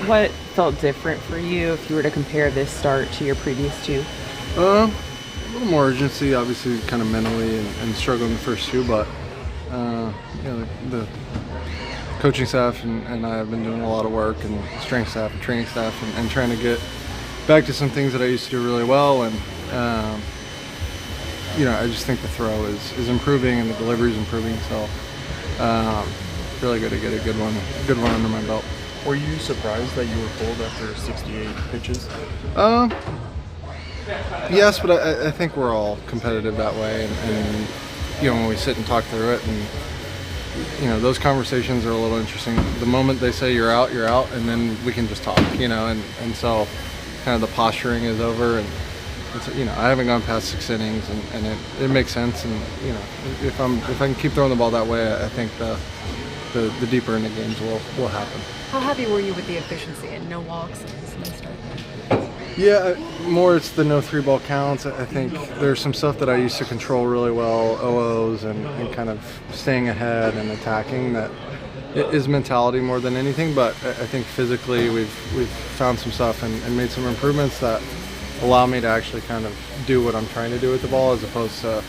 What felt different for you if you were to compare this start to your previous two? A little more urgency, obviously, kind of mentally and struggling the first two, but the coaching staff and I have been doing a lot of work, and strength staff and training staff, and trying to get back to some things that I used to do really well. And I just think the throw is improving and the delivery is improving. So really good to get a good one under my belt. Were you surprised that you were pulled after 68 pitches? Yes, but I think we're all competitive that way, and when we sit and talk through it, and those conversations are a little interesting. The moment they say you're out, and then we can just talk, and so kind of the posturing is over, and it's, I haven't gone past 6 innings, and it makes sense, and if I can keep throwing the ball that way, I think the deeper in the games will happen. How happy were you with the efficiency and no walks and no start? Yeah, more it's the no 3-ball counts. I think there's some stuff that I used to control really well, OOs and kind of staying ahead and attacking, that it is mentality more than anything. But I think physically we've found some stuff and made some improvements that allow me to actually kind of do what I'm trying to do with the ball, as opposed to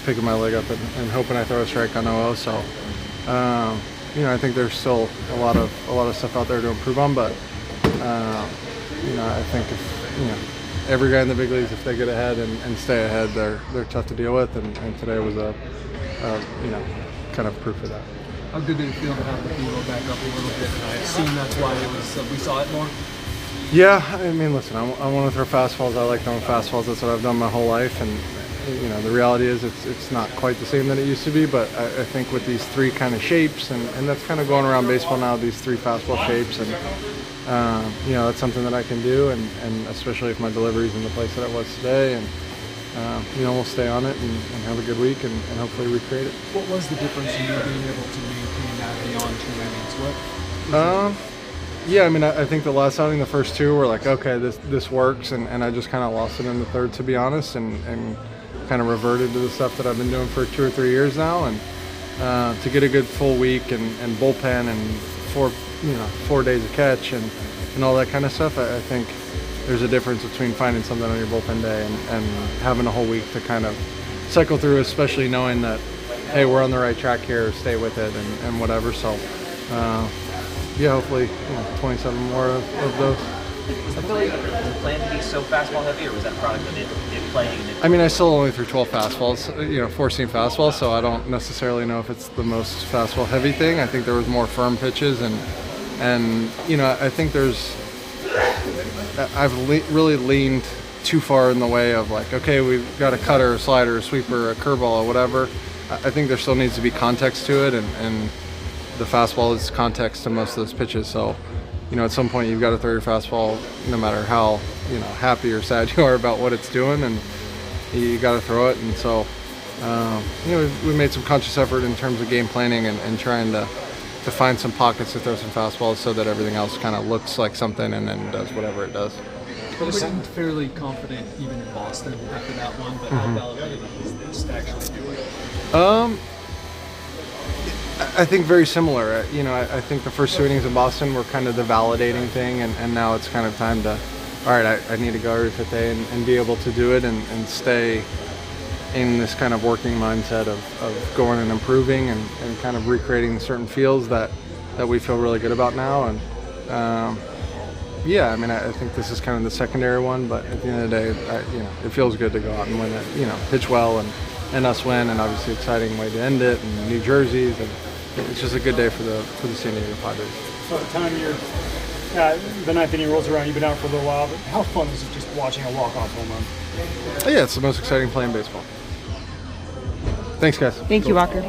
picking my leg up and hoping I throw a strike on OO. So I think there's still a lot of stuff out there to improve on, but I think if every guy in the big leagues, if they get ahead and stay ahead, they're tough to deal with, and today was a kind of proof of that. How good did it feel to have the velo back up a little bit? And I assume that's why we saw it more. Yeah, I mean, listen, I want to throw fastballs. I like throwing fastballs. That's what I've done my whole life, and the reality is it's not quite the same that it used to be. But I think with these 3 kind of shapes, and that's kind of going around baseball now, these 3 fastball shapes, and that's something that I can do, and especially if my delivery's in the place that it was today, and we'll stay on it and have a good week and hopefully recreate it. What was the difference in you being able to maintain that beyond 2 innings? Yeah, I mean, I think the last outing, the first 2 were like, okay, this works, and I just kind of lost it in the third, to be honest, and kind of reverted to the stuff that I've been doing for 2 or 3 years now, and to get a good full week and bullpen and 4 days of catch and all that kind of stuff, I think there's a difference between finding something on your bullpen day and having a whole week to kind of cycle through, especially knowing that, hey, we're on the right track here, stay with it and whatever. So hopefully 27 more of those. Was the Philly plan to be so fastball heavy, or was that product of it playing? I mean, I still only threw 12 fastballs, 4-seam fastballs, so I don't necessarily know if it's the most fastball heavy thing. I think there was more firm pitches, and I think I've really leaned too far in the way of like, okay, we've got a cutter, a slider, a sweeper, a curveball, or whatever. I think there still needs to be context to it, and the fastball is context to most of those pitches. So, at some point you've got to throw your fastball, no matter how happy or sad you are about what it's doing, and you got to throw it. And so, we made some conscious effort in terms of game planning and trying to find some pockets to throw some fastballs so that everything else kind of looks like something and then does whatever it does. You seemed fairly confident even in Boston after that one, but how validated is this to actually do it? I think very similar. I think the first 2 innings in Boston were kind of the validating thing, and now it's kind of time to, all right, I need to go every 5th day and be able to do it and stay in this kind of working mindset of going and improving and kind of recreating certain feels that we feel really good about now. And I think this is kind of the secondary one, but at the end of the day, it feels good to go out and win it, pitch well and us win, and obviously exciting way to end it, and New Jerseys, and it's just a good day for the San Diego Padres. So the time the 9th inning rolls around, you've been out for a little while, but how fun is it just watching a walk-off home run? Yeah, it's the most exciting play in baseball. Thanks, guys. Thank you, Walker.